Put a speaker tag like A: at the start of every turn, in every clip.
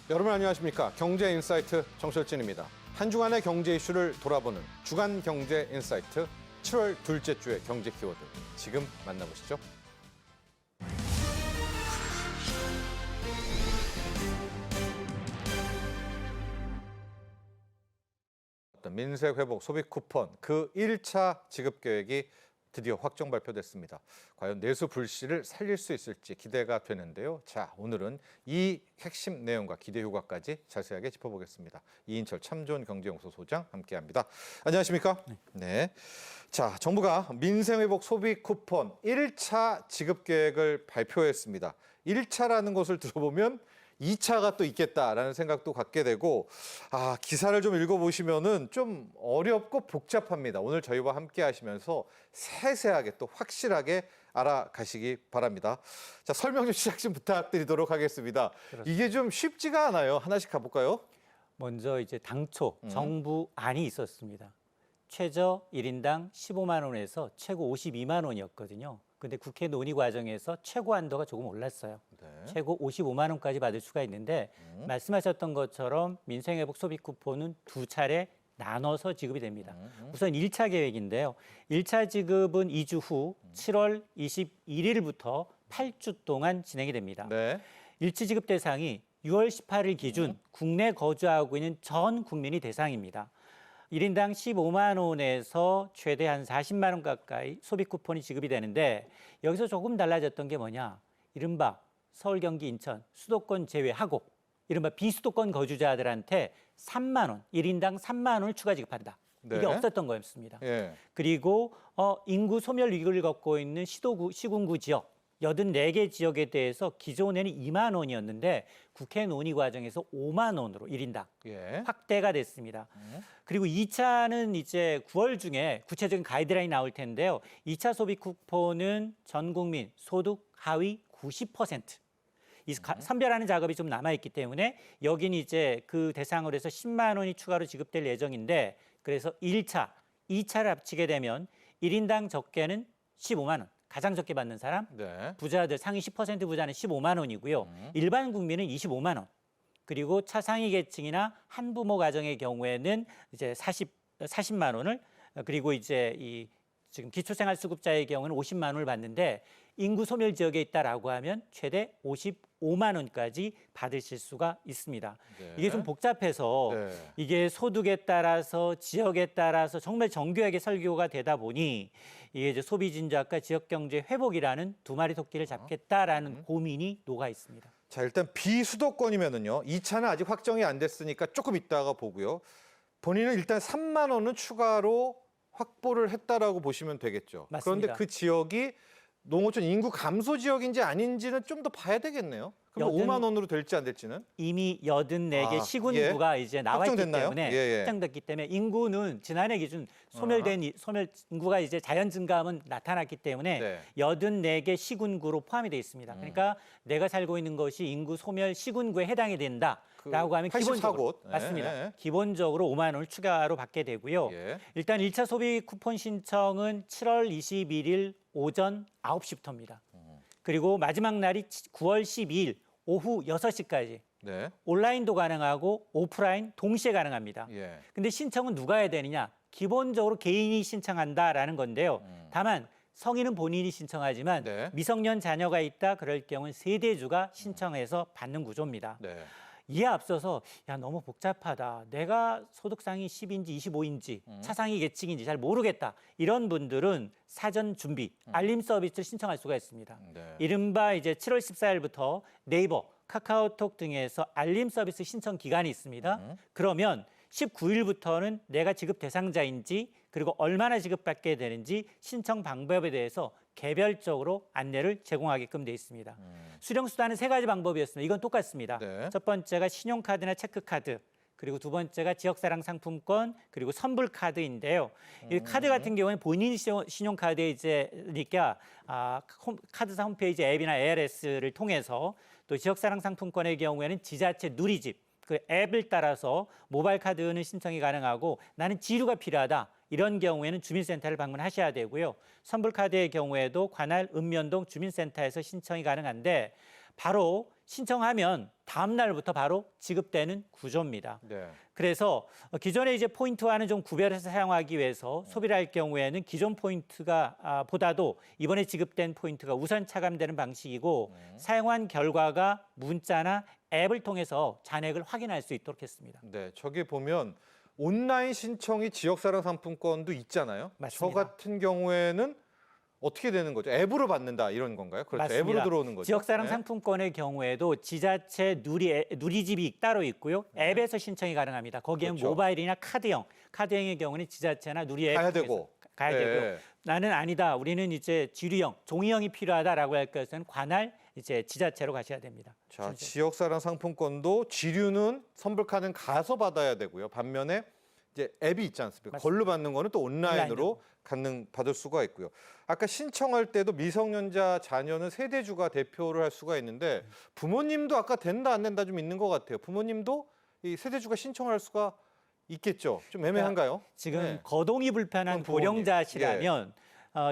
A: 여러분 안녕하십니까? 경제인사이트 정철진입니다. 한 주간의 경제 이슈를 돌아보는 주간 경제인사이트 7월 둘째 주의 경제 키워드 지금 만나보시죠. 민생회복 소비 쿠폰 그 1차 지급 계획이 드디어 확정 발표됐습니다. 과연 내수 불씨를 살릴 수 있을지 기대가 되는데요. 자, 오늘은 이 핵심 내용과 기대 효과까지 자세하게 짚어보겠습니다. 이인철 참좋은 경제연구소 소장 함께합니다. 안녕하십니까? 네. 자, 정부가 민생회복 소비 쿠폰 1차 지급 계획을 발표했습니다. 1차라는 것을 들어보면 2차가 또 있겠다라는 생각도 갖게 되고 기사를 좀 읽어보시면은 좀 어렵고 복잡합니다. 오늘 저희와 함께 하시면서 세세하게 또 확실하게 알아가시기 바랍니다. 자, 설명 좀 시작 좀 부탁드리도록 하겠습니다. 그렇습니다. 이게 좀 쉽지가 않아요. 하나씩 가볼까요?
B: 먼저 이제 당초 정부 안이 있었습니다. 최저 1인당 15만 원에서 최고 52만 원이었거든요. 근데 국회 논의 과정에서 최고 한도가 조금 올랐어요.
A: 네.
B: 최고 55만 원까지 받을 수가 있는데 말씀하셨던 것처럼 민생회복 소비 쿠폰은 두 차례 나눠서 지급이 됩니다. 우선 1차 계획인데요. 1차 지급은 2주 후 7월 21일부터 8주 동안 진행이 됩니다.
A: 네.
B: 일치 지급 대상이 6월 18일 기준 국내 거주하고 있는 전 국민이 대상입니다. 1인당 15만 원에서 최대 한 40만 원 가까이 소비 쿠폰이 지급이 되는데 여기서 조금 달라졌던 게 뭐냐. 이른바 서울, 경기, 인천 수도권 제외하고 이른바 비수도권 거주자들한테 3만 원, 1인당 3만 원을 추가 지급한다.
A: 네.
B: 이게 없었던 거였습니다.
A: 예.
B: 그리고 인구 소멸 위기를 겪고 있는 시군구 지역 84개 지역에 대해서 기존에는 2만 원이었는데 국회 논의 과정에서 5만 원으로 1인당
A: 예.
B: 확대가 됐습니다. 그리고 2차는 이제 9월 중에 구체적인 가이드라인이 나올 텐데요. 2차 소비 쿠폰은 전 국민 소득 하위 90%. 이 선별하는 작업이 좀 남아있기 때문에 여기는 이제 그 대상으로 해서 10만 원이 추가로 지급될 예정인데 그래서 1차, 2차를 합치게 되면 1인당 적게는 15만 원. 가장 적게 받는 사람,
A: 네.
B: 부자들 상위 10% 부자는 15만 원이고요. 일반 국민은 25만 원. 그리고 차상위 계층이나 한부모 가정의 경우에는 이제 40만 원을 그리고 이제 지금 기초생활수급자의 경우는 50만 원을 받는데 인구 소멸 지역에 있다라고 하면 최대 55만 원까지 받으실 수가 있습니다.
A: 네.
B: 이게 좀 복잡해서
A: 네.
B: 이게 소득에 따라서 지역에 따라서 정말 정교하게 설계가 되다 보니 이게 이제 소비 진작과 지역 경제 회복이라는 두 마리 토끼를 잡겠다라는 고민이 녹아 있습니다.
A: 자, 일단 비수도권이면은요. 2차는 아직 확정이 안 됐으니까 조금 있다가 보고요. 본인은 일단 3만 원은 추가로 확보를 했다라고 보시면 되겠죠.
B: 맞습니다.
A: 그런데 그 지역이 농어촌 인구 감소 지역인지 아닌지는 좀 더 봐야 되겠네요. 그럼 5만 원으로 될지 안 될지는?
B: 이미 84개 시군구가 이제 나와 있기
A: 확정됐나요?
B: 때문에
A: 예.
B: 확정됐기 때문에 인구는 지난해 기준 소멸 인구가 이제 자연 증가하면 나타났기 때문에
A: 네.
B: 84개 시군구로 포함이 되어 있습니다. 그러니까 내가 살고 있는 것이 인구 소멸 시군구에 해당이 된다라고 하면
A: 84곳.
B: 기본적으로
A: 예.
B: 맞습니다. 기본적으로 5만 원을 추가로 받게 되고요.
A: 예.
B: 일단 1차 소비 쿠폰 신청은 7월 21일 오전 9시부터입니다. 그리고 마지막 날이 9월 12일 오후 6시까지
A: 네.
B: 온라인도 가능하고 오프라인 동시에 가능합니다.
A: 예.
B: 근데 신청은 누가 해야 되느냐? 기본적으로 개인이 신청한다라는 건데요. 다만 성인은 본인이 신청하지만
A: 네.
B: 미성년 자녀가 있다 그럴 경우는 세대주가 신청해서 받는 구조입니다.
A: 네.
B: 이에 앞서서 야 너무 복잡하다. 내가 소득상이 10인지 25인지 차상위 계층인지 잘 모르겠다. 이런 분들은 사전 준비, 알림 서비스를 신청할 수가 있습니다.
A: 네.
B: 이른바 이제 7월 14일부터 네이버, 카카오톡 등에서 알림 서비스 신청 기간이 있습니다. 그러면 19일부터는 내가 지급 대상자인지 그리고 얼마나 지급받게 되는지 신청 방법에 대해서 개별적으로 안내를 제공하게끔 돼 있습니다. 수령 수단은 3가지 방법이었습니다. 이건 똑같습니다.
A: 네.
B: 첫 번째가 신용카드나 체크카드, 그리고 두 번째가 지역사랑 상품권, 그리고 선불카드인데요. 이 카드 같은 경우에는 본인 신용카드에 이제니까 카드사 홈페이지 앱이나 ARS를 통해서 또 지역사랑 상품권의 경우에는 지자체 누리집, 그 앱을 따라서 모바일 카드는 신청이 가능하고 나는 지류가 필요하다. 이런 경우에는 주민센터를 방문하셔야 되고요. 선불카드의 경우에도 관할 읍면동 주민센터에서 신청이 가능한데 바로 신청하면 다음 날부터 바로 지급되는 구조입니다.
A: 네.
B: 그래서 기존의 이제 포인트와는 좀 구별해서 사용하기 위해서 소비를 할 경우에는 기존 포인트가 보다도 이번에 지급된 포인트가 우선 차감되는 방식이고 사용한 결과가 문자나 앱을 통해서 잔액을 확인할 수 있도록 했습니다.
A: 네, 저기 보면 온라인 신청이 지역사랑 상품권도 있잖아요.
B: 맞습니다.
A: 저 같은 경우에는 어떻게 되는 거죠? 앱으로 받는다 이런 건가요? 그렇죠.
B: 맞습니다.
A: 앱으로 들어오는 거죠.
B: 지역사랑
A: 네.
B: 상품권의 경우에도 지자체 누리집이 따로 있고요. 앱에서 신청이 가능합니다. 거기에는
A: 그렇죠.
B: 모바일이나 카드형의 경우는 지자체나 누리 앱
A: 가야
B: 통해서
A: 되고.
B: 가야
A: 네.
B: 되고요. 나는 아니다. 우리는 이제 지류형, 종이형이 필요하다라고 할 것은 관할 이제 지자체로 가셔야 됩니다.
A: 자, 지역사랑 상품권도 지류는 선불카드는 가서 받아야 되고요. 반면에 이제 앱이 있지 않습니까?
B: 맞습니다.
A: 걸로 받는 거는 또 온라인으로
B: 온라인으로.
A: 받을 수가 있고요. 아까 신청할 때도 미성년자 자녀는 세대주가 대표를 할 수가 있는데 부모님도 아까 된다 안 된다 좀 있는 것 같아요. 부모님도 이 세대주가 신청할 수가 있겠죠. 좀 애매한가요?
B: 지금
A: 네.
B: 거동이 불편한
A: 그럼 부모님.
B: 고령자시라면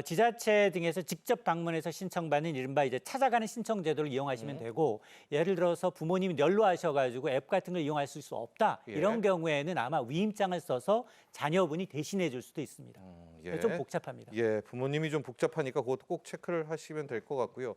B: 지자체 등에서 직접 방문해서 신청받는 이른바 이제 찾아가는 신청 제도를 이용하시면 되고 예를 들어서 부모님이 연로하셔가지고 앱 같은 걸 이용하실 수 없다
A: 예.
B: 이런 경우에는 아마 위임장을 써서 자녀분이 대신해 줄 수도 있습니다.
A: 예.
B: 좀 복잡합니다.
A: 예, 부모님이 좀 복잡하니까 그것도 꼭 체크를 하시면 될 것 같고요.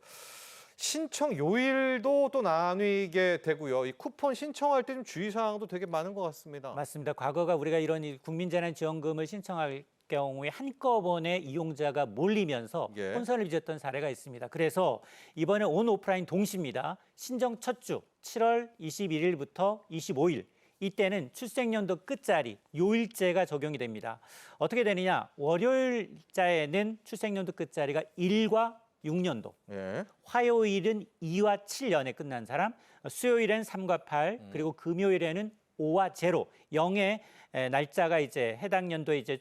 A: 신청 요일도 또 나뉘게 되고요. 이 쿠폰 신청할 때 좀 주의사항도 되게 많은 것 같습니다.
B: 맞습니다. 과거가 우리가 이런 이 국민재난지원금을 신청할 경우에 한꺼번에 이용자가 몰리면서
A: 예.
B: 혼선을 빚었던 사례가 있습니다. 그래서 이번에 온 오프라인 동시입니다. 신청 첫 주 7월 21일부터 25일 이때는 출생연도 끝자리 요일제가 적용이 됩니다. 어떻게 되느냐? 월요일자에는 출생연도 끝자리가 1과 6년도,
A: 예.
B: 화요일은 2와 7년에 끝난 사람, 수요일엔 3과 8, 그리고 금요일에는 5와 0, 0의 날짜가 이제 해당 연도에 이제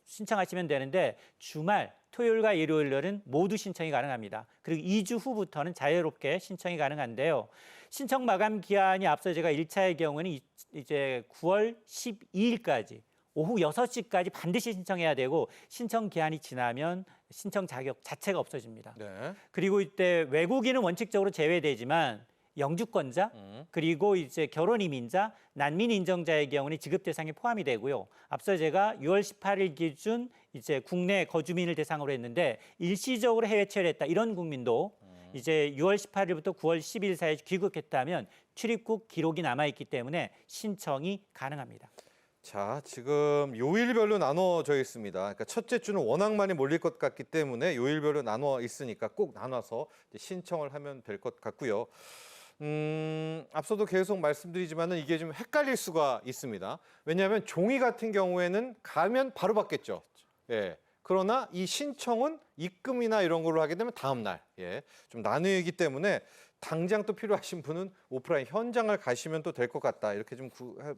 B: 신청하시면 되는데 주말 토요일과 일요일은 모두 신청이 가능합니다. 그리고 2주 후부터는 자유롭게 신청이 가능한데요. 신청 마감 기한이 앞서 제가 1차의 경우는 이제 9월 12일까지 오후 6시까지 반드시 신청해야 되고 신청 기한이 지나면 신청 자격 자체가 없어집니다.
A: 네.
B: 그리고 이때 외국인은 원칙적으로 제외되지만 영주권자 그리고 이제 결혼 이민자, 난민 인정자의 경우는 지급 대상에 포함이 되고요. 앞서 제가 6월 18일 기준 이제 국내 거주민을 대상으로 했는데 일시적으로 해외 체류했다 이런 국민도 이제 6월 18일부터 9월 10일 사이에 귀국했다면 출입국 기록이 남아 있기 때문에 신청이 가능합니다.
A: 자, 지금 요일별로 나눠져 있습니다. 그러니까 첫째 주는 워낙 많이 몰릴 것 같기 때문에 요일별로 나눠 있으니까 꼭 나눠서 이제 신청을 하면 될 것 같고요. 앞서도 계속 말씀드리지만은 이게 좀 헷갈릴 수가 있습니다. 왜냐하면 종이 같은 경우에는 가면 바로 받겠죠. 예. 그러나 이 신청은 입금이나 이런 걸로 하게 되면 다음 날, 예, 좀 나뉘기 때문에 당장 또 필요하신 분은 오프라인 현장을 가시면 또 될 것 같다. 이렇게 좀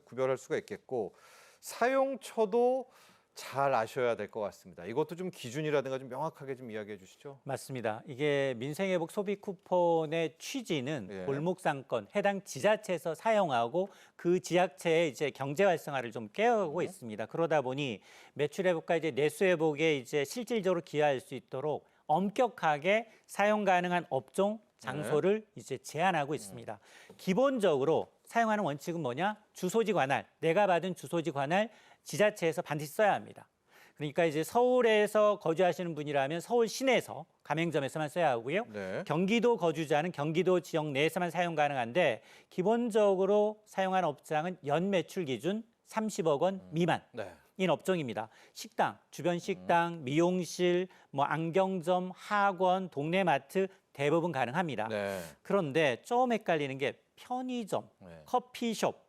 A: 구별할 수가 있겠고 사용처도 잘 아셔야 될 것 같습니다. 이것도 좀 기준이라든가 좀 명확하게 좀 이야기해 주시죠.
B: 맞습니다. 이게 민생회복 소비 쿠폰의 취지는
A: 예.
B: 골목상권 해당 지자체에서 사용하고 그 지자체의 이제 경제 활성화를 좀 깨우고 있습니다. 그러다 보니 매출 회복과 이제 내수 회복에 이제 실질적으로 기여할 수 있도록 엄격하게 사용 가능한 업종 장소를 이제 제한하고 있습니다. 기본적으로 사용하는 원칙은 뭐냐? 주소지 관할, 내가 받은 주소지 관할 지자체에서 반드시 써야 합니다. 그러니까 이제 서울에서 거주하시는 분이라면 서울 시내에서 가맹점에서만 써야 하고요.
A: 네.
B: 경기도 거주자는 경기도 지역 내에서만 사용 가능한데 기본적으로 사용한 업장은 연 매출 기준 30억 원 미만.
A: 네.
B: 인 업종입니다. 식당, 주변 식당, 미용실, 뭐 안경점, 학원, 동네 마트 대부분 가능합니다.
A: 네.
B: 그런데 좀 헷갈리는 게 편의점,
A: 네.
B: 커피숍,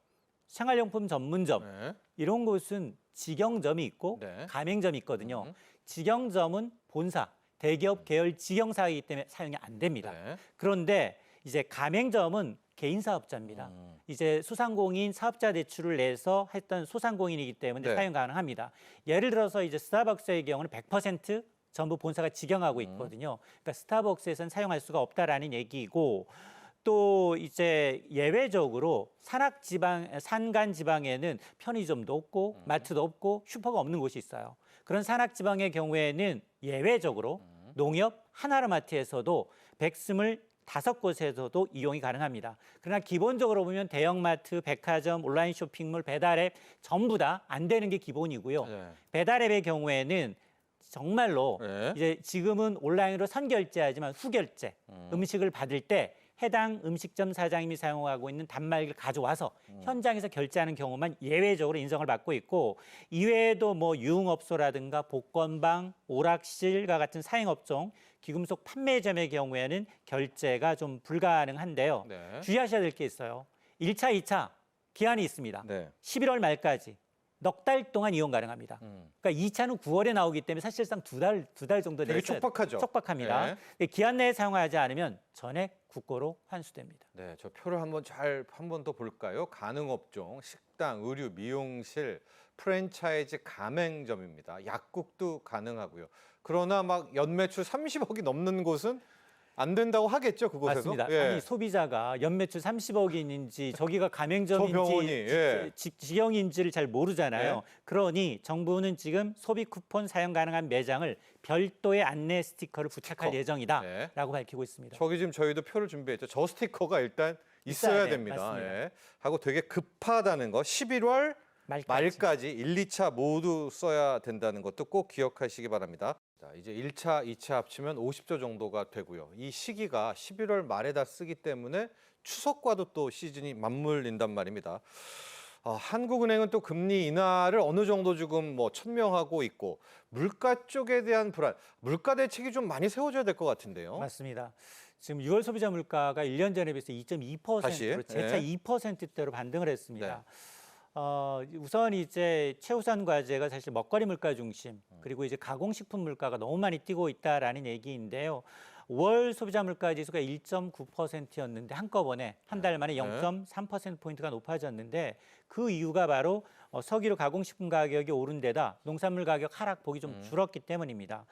B: 생활용품 전문점
A: 네.
B: 이런 곳은 직영점이 있고
A: 네.
B: 가맹점이 있거든요. 직영점은 본사, 대기업 계열 직영사이기 때문에 사용이 안 됩니다.
A: 네.
B: 그런데 이제 가맹점은 개인 사업자입니다. 이제 소상공인 사업자 대출을 내서 했던 소상공인이기 때문에
A: 네.
B: 사용 가능합니다. 예를 들어서 이제 스타벅스의 경우는 100% 전부 본사가 직영하고 있거든요. 그러니까 스타벅스에서는 사용할 수가 없다라는 얘기이고 또 이제 예외적으로 산간 지방에는 편의점도 없고 마트도 없고 슈퍼가 없는 곳이 있어요. 그런 산악 지방의 경우에는 예외적으로 농협 하나로마트에서도 백스물 5곳에서도 이용이 가능합니다. 그러나 기본적으로 보면 대형마트, 백화점, 온라인 쇼핑몰, 배달앱 전부 다 안 되는 게 기본이고요.
A: 네.
B: 배달앱의 경우에는 정말로
A: 네.
B: 이제 지금은 온라인으로 선결제하지만 후결제 음식을 받을 때 해당 음식점 사장님이 사용하고 있는 단말기를 가져와서 현장에서 결제하는 경우만 예외적으로 인정을 받고 있고 이외에도 뭐 유흥업소라든가 복권방, 오락실과 같은 사행업종, 귀금속 판매점의 경우에는 결제가 좀 불가능한데요.
A: 네.
B: 주의하셔야 될 게 있어요. 1차, 2차 기한이 있습니다.
A: 네.
B: 11월 말까지 넉 달 동안 이용 가능합니다. 그러니까 2차는 9월에 나오기 때문에 사실상 두 달 정도
A: 되게
B: 내서
A: 촉박하죠.
B: 촉박합니다. 기한 내에 사용하지 않으면 전액 국고로 환수됩니다.
A: 네, 저 표를 한번 한 번 더 볼까요? 가능업종, 식당, 의류, 미용실, 프랜차이즈 가맹점입니다. 약국도 가능하고요. 그러나 막 연매출 30억이 넘는 곳은 안 된다고 하겠죠, 그곳에서?
B: 맞습니다.
A: 예.
B: 아니 소비자가 연매출 30억인지 저기가
A: 저 병원이,
B: 가맹점인지
A: 예.
B: 직영인지를 잘 모르잖아요.
A: 예.
B: 그러니 정부는 지금 소비 쿠폰 사용 가능한 매장을 별도의 안내 스티커를 부착할
A: 스티커.
B: 예정이다라고 밝히고 있습니다.
A: 저기 지금 저희도 표를 준비했죠. 저 스티커가 일단 있어야
B: 돼요.
A: 됩니다.
B: 맞습니다.
A: 예. 하고 되게 급하다는 거, 11월 말까지 1, 2차 모두 써야 된다는 것도 꼭 기억하시기 바랍니다. 자, 이제 1차, 2차 합치면 50조 정도가 되고요. 이 시기가 11월 말에다 쓰기 때문에 추석과도 또 시즌이 맞물린단 말입니다. 한국은행은 또 금리 인하를 어느 정도 지금 뭐 천명하고 있고 물가 쪽에 대한 불안, 물가 대책이 좀 많이 세워져야 될 것 같은데요.
B: 맞습니다. 지금 6월 소비자 물가가 1년 전에 비해서 2.2%로
A: 다시?
B: 재차
A: 네.
B: 2%대로 반등을 했습니다.
A: 네.
B: 우선 이제 최우선 과제가 사실 먹거리 물가 중심 그리고 이제 가공식품 물가가 너무 많이 뛰고 있다라는 얘기인데요. 5월 소비자 물가 지수가 1.9%였는데 한꺼번에 한 달 만에 0.3%포인트가 높아졌는데 그 이유가 바로 석유류 가공식품 가격이 오른 데다 농산물 가격 하락폭이 좀 줄었기 때문입니다.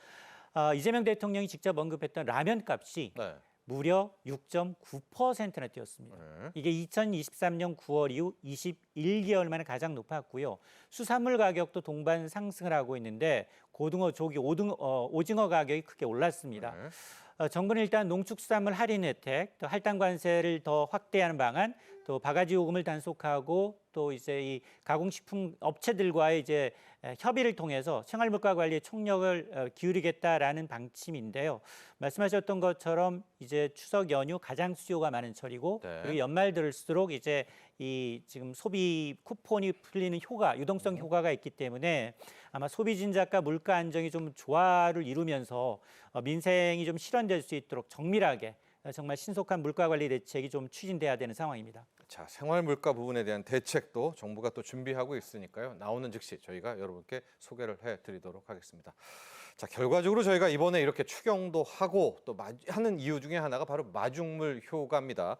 B: 이재명 대통령이 직접 언급했던 라면 값이
A: 네.
B: 무려 6.9%나 뛰었습니다.
A: 네.
B: 이게 2023년 9월 이후 21개월 만에 가장 높았고요. 수산물 가격도 동반 상승을 하고 있는데 고등어, 조기, 오징어 가격이 크게 올랐습니다.
A: 네.
B: 정부는 일단 농축수산물 할인 혜택, 또 할당 관세를 더 확대하는 방안, 또 바가지 요금을 단속하고 또 이제 이 가공식품 업체들과의 이제 협의를 통해서 생활물가 관리에 총력을 기울이겠다라는 방침인데요. 말씀하셨던 것처럼 이제 추석 연휴 가장 수요가 많은 철이고
A: 네.
B: 그리고 연말 들을수록 이제 이 지금 소비 쿠폰이 풀리는 효과, 유동성 효과가 있기 때문에 아마 소비 진작과 물가 안정이 좀 조화를 이루면서 민생이 좀 실현될 수 있도록 정밀하게 정말 신속한 물가 관리 대책이 좀 추진돼야 되는 상황입니다.
A: 자, 생활 물가 부분에 대한 대책도 정부가 또 준비하고 있으니까요. 나오는 즉시 저희가 여러분께 소개를 해드리도록 하겠습니다. 자, 결과적으로 저희가 이번에 이렇게 추경도 하고 또 하는 이유 중에 하나가 바로 마중물 효과입니다.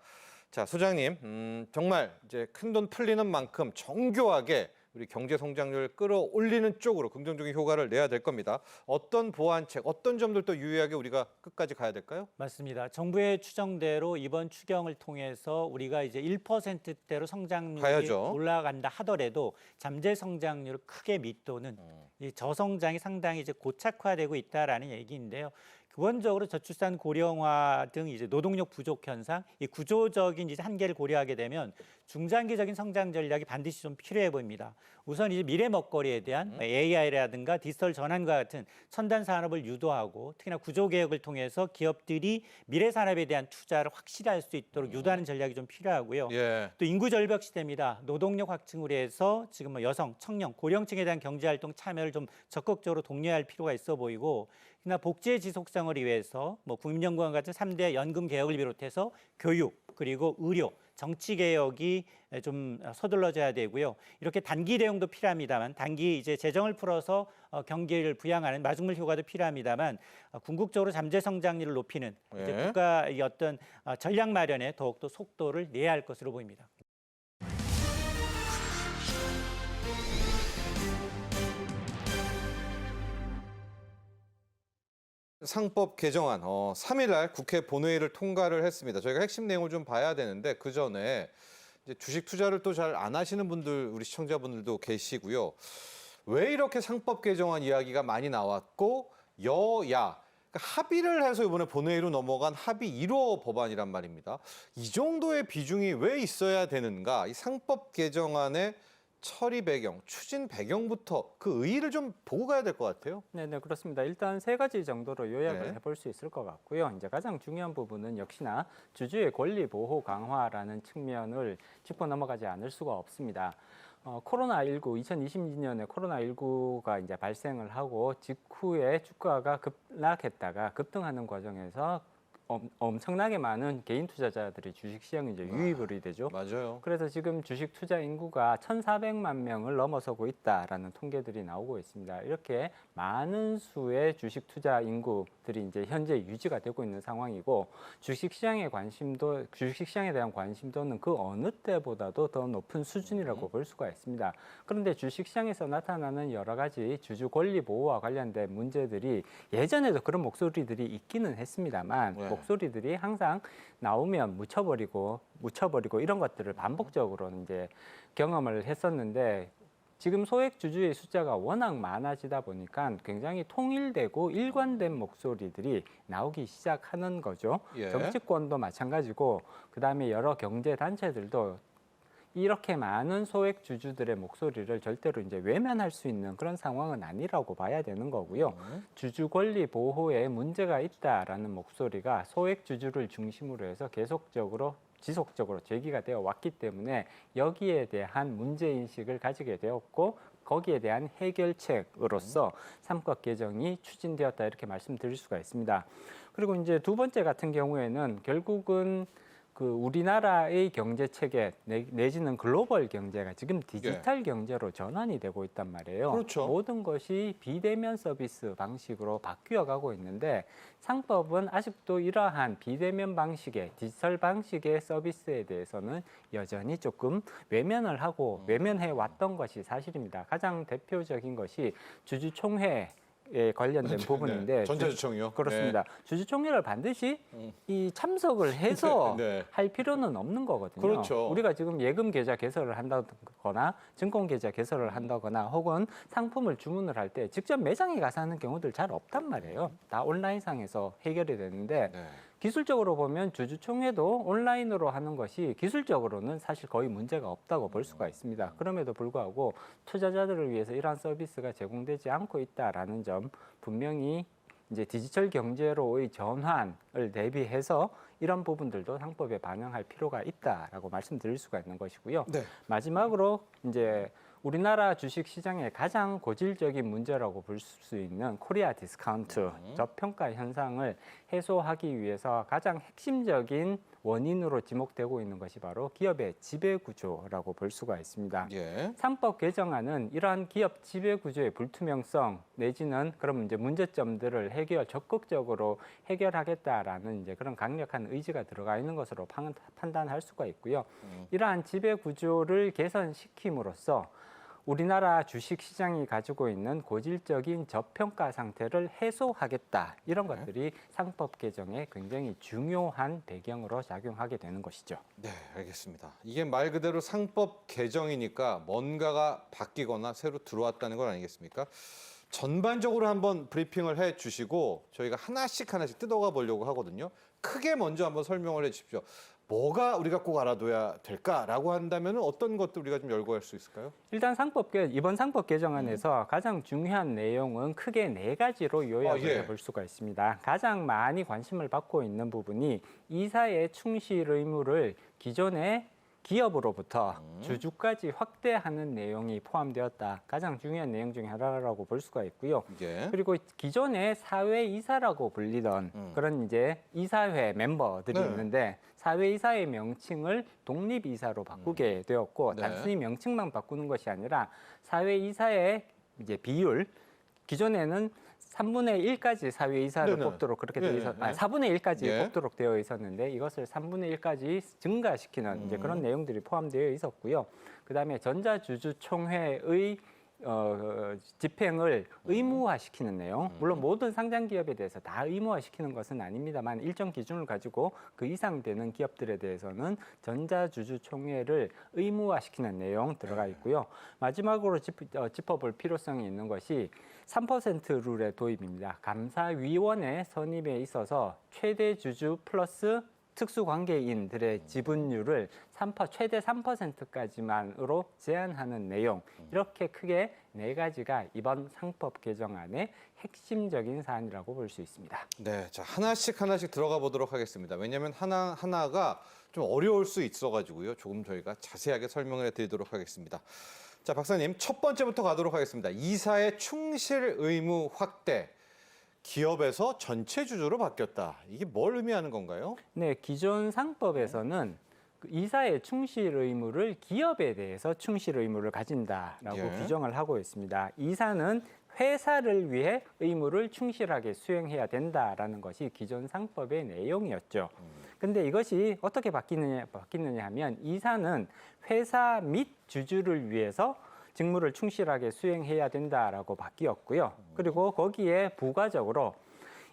A: 자, 소장님, 정말 이제 큰돈 풀리는 만큼 정교하게 우리 경제 성장률을 끌어올리는 쪽으로 긍정적인 효과를 내야 될 겁니다. 어떤 보완책, 어떤 점들도 유의하게 우리가 끝까지 가야 될까요?
B: 맞습니다. 정부의 추정대로 이번 추경을 통해서 우리가 이제 1%대로 성장률이
A: 가야죠.
B: 올라간다 하더라도 잠재 성장률을 크게 밑도는 이 저성장이 상당히 이제 고착화되고 있다라는 얘기인데요. 기본적으로 저출산 고령화 등 이제 노동력 부족 현상, 이 구조적인 이제 한계를 고려하게 되면 중장기적인 성장 전략이 반드시 좀 필요해 보입니다. 우선 이제 미래 먹거리에 대한 AI라든가 디지털 전환과 같은 첨단 산업을 유도하고 특히나 구조 개혁을 통해서 기업들이 미래 산업에 대한 투자를 확실히 할 수 있도록 유도하는 전략이 좀 필요하고요.
A: 예.
B: 또 인구 절벽 시대입니다. 노동력 확충을 위해서 지금 뭐 여성, 청년, 고령층에 대한 경제 활동 참여를 좀 적극적으로 독려할 필요가 있어 보이고, 그러나 복지의 지속성을 위해서 뭐 국민연금과 같은 3대 연금 개혁을 비롯해서 교육 그리고 의료, 정치 개혁이 좀 서둘러져야 되고요. 이렇게 단기 대응도 필요합니다만 단기 이제 재정을 풀어서 경기를 부양하는 마중물 효과도 필요합니다만 궁극적으로 잠재 성장률을 높이는 이제
A: 예.
B: 국가의 어떤 전략 마련에 더욱더 속도를 내야 할 것으로 보입니다.
A: 상법 개정안 3일 날 국회 본회의를 통과를 했습니다. 저희가 핵심 내용을 좀 봐야 되는데 그 전에 이제 주식 투자를 또 잘 안 하시는 분들 우리 시청자분들도 계시고요. 왜 이렇게 상법 개정안 이야기가 많이 나왔고 여야 합의를 해서 이번에 본회의로 넘어간 합의 1호 법안이란 말입니다. 이 정도의 비중이 왜 있어야 되는가? 이 상법 개정안의 처리 배경, 추진 배경부터 그 의의를 좀 보고 가야 될 것 같아요.
C: 네, 그렇습니다. 일단 세 가지 정도로 요약을
A: 네.
C: 해볼 수 있을 것 같고요. 이제 가장 중요한 부분은 역시나 주주의 권리 보호 강화라는 측면을 짚고 넘어가지 않을 수가 없습니다. 코로나19, 2022년에 코로나19가 이제 발생을 하고 직후에 주가가 급락했다가 급등하는 과정에서 엄청나게 많은 개인 투자자들이 주식 시장에 이제 유입이 되죠.
A: 맞아요.
C: 그래서 지금 주식 투자 인구가 1,400만 명을 넘어서고 있다라는 통계들이 나오고 있습니다. 이렇게 많은 수의 주식 투자 인구들이 이제 현재 유지가 되고 있는 상황이고 주식 시장에 대한 관심도는 그 어느 때보다도 더 높은 수준이라고 볼 수가 있습니다. 그런데 주식 시장에서 나타나는 여러 가지 주주 권리 보호와 관련된 문제들이 예전에도 그런 목소리들이 있기는 했습니다만
A: 네.
C: 목소리들이 항상 나오면 묻혀버리고 이런 것들을 반복적으로 이제 경험을 했었는데 지금 소액 주주의 숫자가 워낙 많아지다 보니까 굉장히 통일되고 일관된 목소리들이 나오기 시작하는 거죠.
A: 예.
C: 정치권도 마찬가지고 그다음에 여러 경제 단체들도 이렇게 많은 소액 주주들의 목소리를 절대로 이제 외면할 수 있는 그런 상황은 아니라고 봐야 되는 거고요. 주주 권리 보호에 문제가 있다라는 목소리가 소액 주주를 중심으로 해서 지속적으로 제기가 되어 왔기 때문에 여기에 대한 문제 인식을 가지게 되었고 거기에 대한 해결책으로서 3법 개정이 추진되었다 이렇게 말씀드릴 수가 있습니다. 그리고 이제 두 번째 같은 경우에는 결국은 그 우리나라의 경제 체계 내지는 글로벌 경제가 지금 디지털 경제로 전환이 되고 있단 말이에요.
A: 그렇죠.
C: 모든 것이 비대면 서비스 방식으로 바뀌어 가고 있는데 상법은 아직도 이러한 비대면 방식의 디지털 방식의 서비스에 대해서는 여전히 조금 외면해 왔던 것이 사실입니다. 가장 대표적인 것이 주주총회 에 관련된 부분인데
A: 네. 전자주총이요.
C: 그렇습니다. 주주총회를 반드시 이 참석을 해서
A: 네.
C: 할 필요는 없는 거거든요.
A: 그렇죠.
C: 우리가 지금 예금 계좌 개설을 한다거나 증권 계좌 개설을 한다거나 혹은 상품을 주문을 할 때 직접 매장에 가서 하는 경우들 잘 없단 말이에요. 다 온라인상에서 해결이 되는데
A: 네.
C: 기술적으로 보면 주주총회도 온라인으로 하는 것이 기술적으로는 사실 거의 문제가 없다고 볼 수가 있습니다. 그럼에도 불구하고 투자자들을 위해서 이러한 서비스가 제공되지 않고 있다라는 점 분명히 이제 디지털 경제로의 전환을 대비해서 이런 부분들도 상법에 반영할 필요가 있다라고 말씀드릴 수가 있는 것이고요.
A: 네.
C: 마지막으로 이제 우리나라 주식 시장의 가장 고질적인 문제라고 볼 수 있는 코리아 디스카운트 저평가 현상을 해소하기 위해서 가장 핵심적인 원인으로 지목되고 있는 것이 바로 기업의 지배 구조라고 볼 수가 있습니다.
A: 예.
C: 상법 개정안은 이러한 기업 지배 구조의 불투명성 내지는 그런 이제 문제점들을 적극적으로 해결하겠다라는 이제 그런 강력한 의지가 들어가 있는 것으로 판단할 수가 있고요. 이러한 지배 구조를 개선시킴으로써 우리나라 주식 시장이 가지고 있는 고질적인 저평가 상태를 해소하겠다. 이런 것들이 상법 개정에 굉장히 중요한 배경으로 작용하게 되는 것이죠.
A: 네, 알겠습니다. 이게 말 그대로 상법 개정이니까 뭔가가 바뀌거나 새로 들어왔다는 건 아니겠습니까? 전반적으로 한번 브리핑을 해 주시고 저희가 하나씩 뜯어가 보려고 하거든요. 크게 먼저 한번 설명을 해 주십시오. 뭐가 우리가 꼭 알아둬야 될까라고 한다면 어떤 것도 우리가 좀 열거할 수 있을까요?
C: 일단 이번 상법 개정안에서 가장 중요한 내용은 크게 네 가지로 요약을
A: 예.
C: 해볼 수가 있습니다. 가장 많이 관심을 받고 있는 부분이 이사의 충실 의무를 기존의 기업으로부터 주주까지 확대하는 내용이 포함되었다. 가장 중요한 내용 중에 하나라고 볼 수가 있고요.
A: 예.
C: 그리고 기존에 사회이사라고 불리던 그런 이제 이사회 멤버들이
A: 네.
C: 있는데 사회이사의 명칭을 독립이사로 바꾸게 되었고
A: 네.
C: 단순히 명칭만 바꾸는 것이 아니라 사회이사의 이제 비율 기존에는 3분의 1까지 사회이사를
A: 네네.
C: 뽑도록 그렇게
A: 예,
C: 되어 있었,
A: 예.
C: 4분의 1까지
A: 예.
C: 뽑도록 되어 있었는데 이것을 3분의 1까지 증가시키는 이제 그런 내용들이 포함되어 있었고요. 그다음에 전자주주총회의 집행을 의무화시키는 내용. 물론 모든 상장 기업에 대해서 다 의무화시키는 것은 아닙니다만 일정 기준을 가지고 그 이상 되는 기업들에 대해서는 전자주주총회를 의무화시키는 내용 들어가 있고요. 마지막으로 짚어볼 필요성이 있는 것이 3% 룰의 도입입니다. 감사위원회 선임에 있어서 최대 주주 플러스 특수관계인들의 지분율을 최대 3%까지만으로 제한하는 내용, 이렇게 크게 4가지가 이번 상법 개정안의 핵심적인 사안이라고 볼 수 있습니다.
A: 네, 자 하나씩 들어가 보도록 하겠습니다. 왜냐하면 하나가 좀 어려울 수 있어가지고요. 조금 저희가 자세하게 설명을 해드리도록 하겠습니다. 자, 박사님 첫 번째부터 가도록 하겠습니다. 이사의 충실 의무 확대. 기업에서 전체 주주로 바뀌었다. 이게 뭘 의미하는 건가요?
C: 네, 기존 상법에서는 그 이사의 충실 의무를 기업에 대해서 충실 의무를 가진다라고
A: 예.
C: 규정을 하고 있습니다. 이사는 회사를 위해 의무를 충실하게 수행해야 된다라는 것이 기존 상법의 내용이었죠. 근데 이것이 어떻게 바뀌느냐 하면 이사는 회사 및 주주를 위해서 직무를 충실하게 수행해야 된다라고 바뀌었고요. 그리고 거기에 부가적으로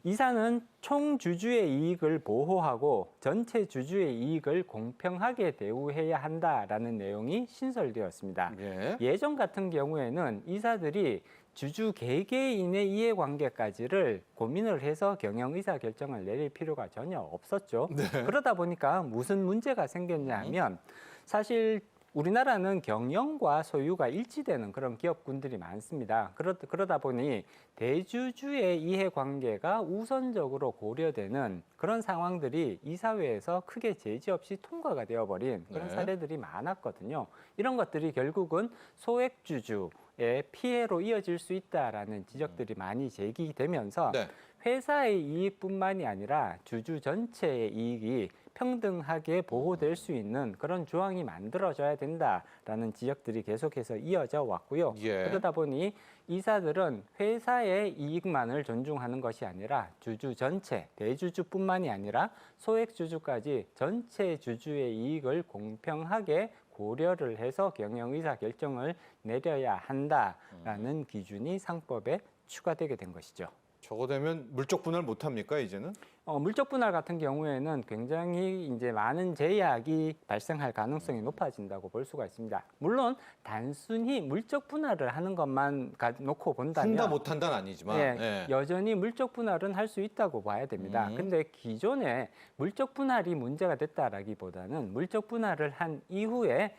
C: 이사는 총 주주의 이익을 보호하고 전체 주주의 이익을 공평하게 대우해야 한다라는 내용이 신설되었습니다.
A: 예.
C: 예전 같은 경우에는 이사들이 주주 개개인의 이해관계까지를 고민을 해서 경영 의사 결정을 내릴 필요가 전혀 없었죠. 그러다 보니까 무슨 문제가 생겼냐 하면 사실 우리나라는 경영과 소유가 일치되는 그런 기업군들이 많습니다. 그러다 보니 대주주의 이해관계가 우선적으로 고려되는 그런 상황들이 이사회에서 크게 제지 없이 통과가 되어버린 그런
A: 네.
C: 사례들이 많았거든요. 이런 것들이 결국은 소액주주의 피해로 이어질 수 있다라는 지적들이 많이 제기되면서
A: 네.
C: 회사의 이익뿐만이 아니라 주주 전체의 이익이 평등하게 보호될 수 있는 그런 조항이 만들어져야 된다라는 지적들이 계속해서 이어져 왔고요.
A: 예.
C: 그러다 보니 이사들은 회사의 이익만을 존중하는 것이 아니라 주주 전체, 대주주뿐만이 아니라 소액주주까지 전체 주주의 이익을 공평하게 고려를 해서 경영 의사 결정을 내려야 한다라는 기준이 상법에 추가되게 된 것이죠.
A: 저거 되면 물적 분할 못 합니까, 이제는?
C: 물적 분할 같은 경우에는 굉장히 이제 많은 제약이 발생할 가능성이 높아진다고 볼 수가 있습니다. 물론 단순히 물적 분할을 하는 것만 놓고 본다면
A: 한다 못 한다는 아니지만. 예.
C: 여전히 물적 분할은 할 수 있다고 봐야 됩니다. 근데 기존에 물적 분할이 문제가 됐다라기보다는 물적 분할을 한 이후에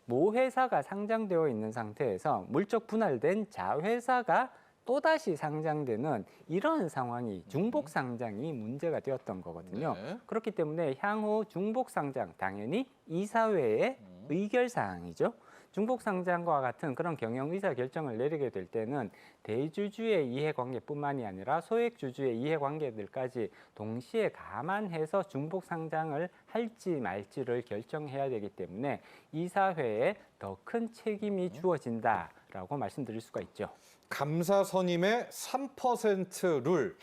C: 모 회사가 상장되어 있는 상태에서 물적 분할된 자회사가 또다시 상장되는 이런 상황이 중복 상장이 문제가 되었던 거거든요.
A: 네.
C: 그렇기 때문에 향후 중복 상장 당연히 이사회의 의결 사항이죠. 중복 상장과 같은 그런 경영 의사 결정을 내리게 될 때는 대주주의 이해관계뿐만이 아니라 소액주주의 이해관계들까지 동시에 감안해서 중복 상장을 할지 말지를 결정해야 되기 때문에 이사회에 더 큰 책임이 주어진다라고 말씀드릴 수가 있죠.
A: 감사 선임의 3% 룰.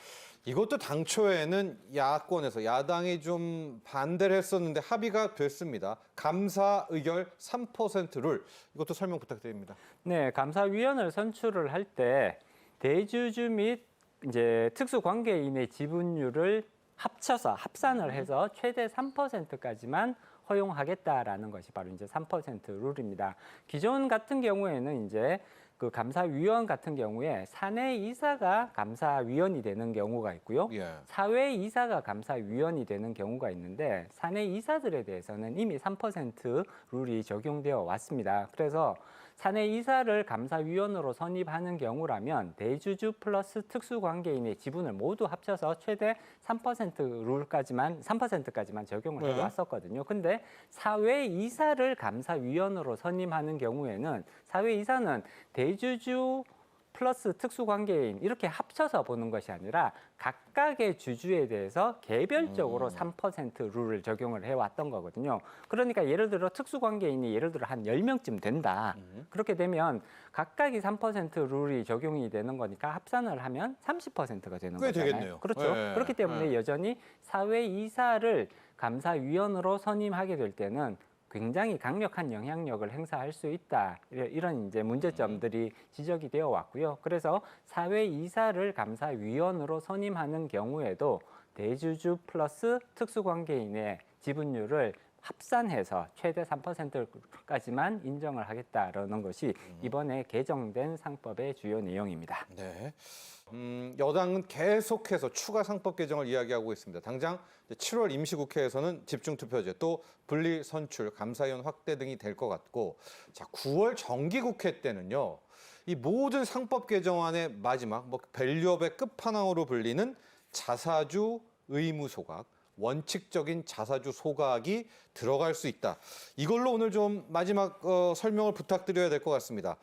A: 이것도 당초에는 야권에서 야당이 좀 반대를 했었는데 합의가 됐습니다. 감사 의결 3% 룰. 이것도 설명 부탁드립니다.
C: 네, 감사위원을 선출을 할 때 대주주 및 이제 특수관계인의 지분율을 합쳐서 합산을 해서 최대 3%까지만 허용하겠다라는 것이 바로 이제 3% 룰입니다. 기존 같은 경우에는 이제 그 감사위원 같은 경우에 사내 이사가 감사위원이 되는 경우가 있고요.
A: 예.
C: 사회 이사가 감사위원이 되는 경우가 있는데 사내 이사들에 대해서는 이미 3% 룰이 적용되어 왔습니다. 그래서 사내 이사를 감사위원으로 선임하는 경우라면 대주주 플러스 특수관계인의 지분을 모두 합쳐서 최대 3%까지만 적용을 해왔었거든요. 근데 사회 이사를 감사위원으로 선임하는 경우에는 사회 이사는 대주주 플러스 특수관계인 이렇게 합쳐서 보는 것이 아니라 각각의 주주에 대해서 개별적으로 3% 룰을 적용을 해왔던 거거든요. 그러니까 예를 들어 특수관계인이 예를 들어 한 10명쯤 된다. 그렇게 되면 각각이 3% 룰이 적용이 되는 거니까 합산을 하면 30%가 되는
A: 꽤
C: 거잖아요.
A: 되겠네요.
C: 그렇죠.
A: 네.
C: 그렇기 때문에
A: 네.
C: 여전히 사회 이사를 감사위원으로 선임하게 될 때는 굉장히 강력한 영향력을 행사할 수 있다. 이런 이제 문제점들이 지적이 되어 왔고요. 그래서 사회이사를 감사위원으로 선임하는 경우에도 대주주 플러스 특수관계인의 지분율을 합산해서 최대 3%까지만 인정을 하겠다라는 것이 이번에 개정된 상법의 주요 내용입니다.
A: 네. 여당은 계속해서 추가 상법 개정을 이야기하고 있습니다. 당장 7월 임시국회에서는 집중투표제 또 분리선출, 감사위원 확대 등이 될 것 같고, 자 9월 정기국회 때는요. 이 모든 상법 개정안의 마지막 밸류업의 끝판왕으로 불리는 자사주 의무 소각, 원칙적인 자사주 소각이 들어갈 수 있다. 이걸로 오늘 좀 마지막 설명을 부탁드려야 될 것 같습니다.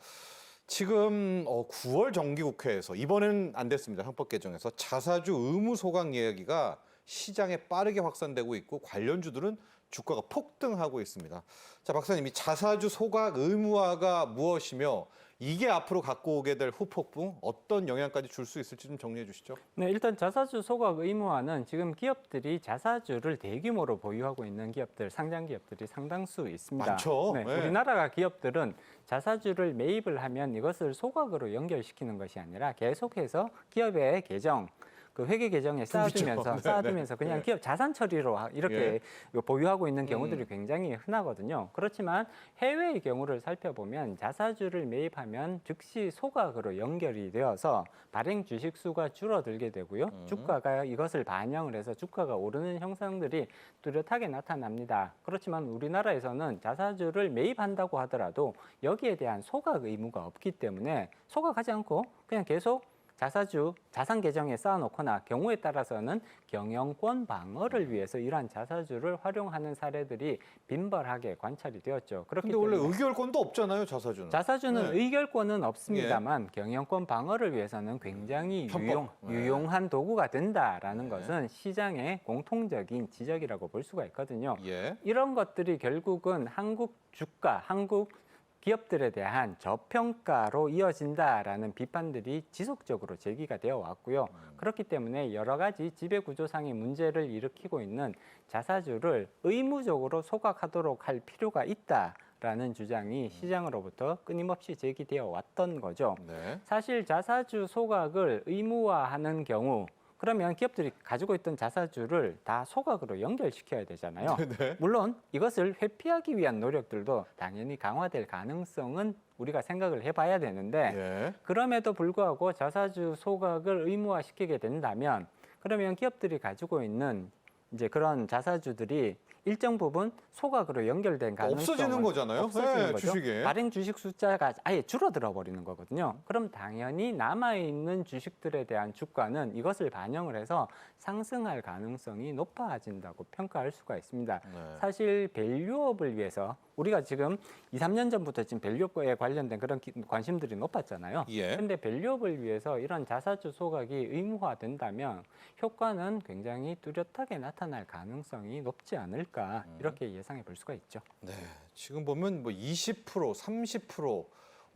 A: 지금 9월 정기국회에서 이번에는 안 됐습니다. 상법 개정에서 자사주 의무 소각 이야기가 시장에 빠르게 확산되고 있고 관련주들은 주가가 폭등하고 있습니다. 자, 박사님, 이 자사주 소각 의무화가 무엇이며 이게 앞으로 갖고 오게 될 후폭풍, 어떤 영향까지 줄 수 있을지 좀 정리해 주시죠.
C: 네, 일단 자사주 소각 의무화는 지금 기업들이 자사주를 대규모로 보유하고 있는 기업들, 상장 기업들이 상당수 있습니다.
A: 많죠.
C: 네,
A: 네.
C: 우리나라 기업들은 자사주를 매입을 하면 이것을 소각으로 연결시키는 것이 아니라 계속해서 기업의 계정, 그 회계 계정에 쌓아두면서 그냥
A: 네.
C: 기업 자산 처리로 이렇게 보유하고 있는 경우들이 굉장히 흔하거든요. 그렇지만 해외의 경우를 살펴보면 자사주를 매입하면 즉시 소각으로 연결이 되어서 발행 주식 수가 줄어들게 되고요. 주가가 이것을 반영을 해서 주가가 오르는 현상들이 뚜렷하게 나타납니다. 그렇지만 우리나라에서는 자사주를 매입한다고 하더라도 여기에 대한 소각 의무가 없기 때문에 소각하지 않고 그냥 계속 자사주, 자산 계정에 쌓아놓거나 경우에 따라서는 경영권 방어를 위해서 이러한 자사주를 활용하는 사례들이 빈번하게 관찰이 되었죠. 그렇기
A: 근데 원래
C: 때문에
A: 의결권도 없잖아요, 자사주는.
C: 자사주는
A: 네.
C: 의결권은 없습니다만 경영권 방어를 위해서는 굉장히
A: 편법.
C: 유용한 도구가 된다라는
A: 네.
C: 것은 시장의 공통적인 지적이라고 볼 수가 있거든요.
A: 예.
C: 이런 것들이 결국은 한국 주가, 한국 기업들에 대한 저평가로 이어진다라는 비판들이 지속적으로 제기가 되어 왔고요. 그렇기 때문에 여러 가지 지배구조상의 문제를 일으키고 있는 자사주를 의무적으로 소각하도록 할 필요가 있다라는 주장이 시장으로부터 끊임없이 제기되어 왔던 거죠.
A: 네.
C: 사실 자사주 소각을 의무화하는 경우 그러면 기업들이 가지고 있던 자사주를 다 소각으로 연결시켜야 되잖아요.
A: 네.
C: 물론 이것을 회피하기 위한 노력들도 당연히 강화될 가능성은 우리가 생각을 해봐야 되는데
A: 예.
C: 그럼에도 불구하고 자사주 소각을 의무화시키게 된다면 그러면 기업들이 가지고 있는 이제 그런 자사주들이 일정 부분 소각으로 연결된 가능성은
A: 없어지는 거잖아요.
C: 없어지는
A: 네,
C: 거죠.
A: 주식이.
C: 발행 주식 숫자가 아예 줄어들어 버리는 거거든요. 그럼 당연히 남아 있는 주식들에 대한 주가는 이것을 반영을 해서 상승할 가능성이 높아진다고 평가할 수가 있습니다.
A: 네.
C: 사실 밸류업을 위해서 우리가 지금 2, 3년 전부터 지금 밸류업에 관련된 그런 관심들이 높았잖아요.
A: 예.
C: 그런데 밸류업을 위해서 이런 자사주 소각이 의무화된다면 효과는 굉장히 뚜렷하게 나타날 가능성이 높지 않을까 이렇게 예상해 볼 수가 있죠.
A: 네. 지금 보면 20%, 30%,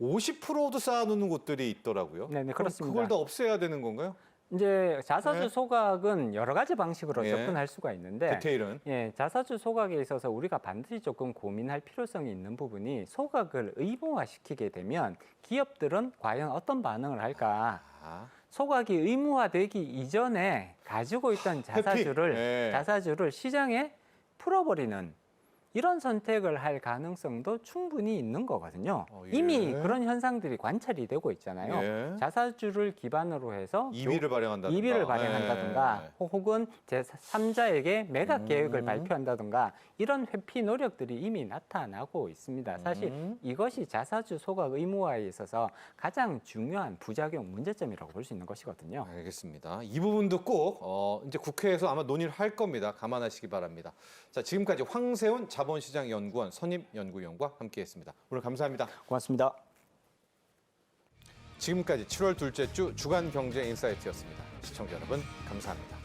A: 50%도 쌓아놓는 곳들이 있더라고요.
C: 네네,
A: 그럼
C: 그렇습니다.
A: 그걸 다 없애야 되는 건가요?
C: 이제 자사주
A: 네.
C: 소각은 여러 가지 방식으로
A: 예.
C: 접근할 수가 있는데
A: 디테일은.
C: 예, 자사주 소각에 있어서 우리가 반드시 조금 고민할 필요성이 있는 부분이 소각을 의무화시키게 되면 기업들은 과연 어떤 반응을 할까?
A: 아,
C: 소각이 의무화되기 이전에 가지고 있던 자사주를
A: 예.
C: 자사주를 시장에 풀어버리는 이런 선택을 할 가능성도 충분히 있는 거거든요.
A: 예.
C: 이미 그런 현상들이 관찰이 되고 있잖아요.
A: 예.
C: 자사주를 기반으로 해서
A: 이비를 발행한다든가.
C: 이비를 발행한다든가
A: 예.
C: 혹은 제3자에게 매각 계획을 발표한다든가 이런 회피 노력들이 이미 나타나고 있습니다. 사실 이것이 자사주 소각 의무화에 있어서 가장 중요한 부작용, 문제점이라고 볼 수 있는 것이거든요.
A: 알겠습니다. 이 부분도 꼭 이제 국회에서 아마 논의를 할 겁니다. 감안하시기 바랍니다. 자, 지금까지 황세훈 자본시장연구원 선임연구위원과 함께했습니다. 오늘 감사합니다.
C: 고맙습니다.
A: 지금까지 7월 둘째 주 주간 경제 인사이트였습니다. 시청자 여러분, 감사합니다.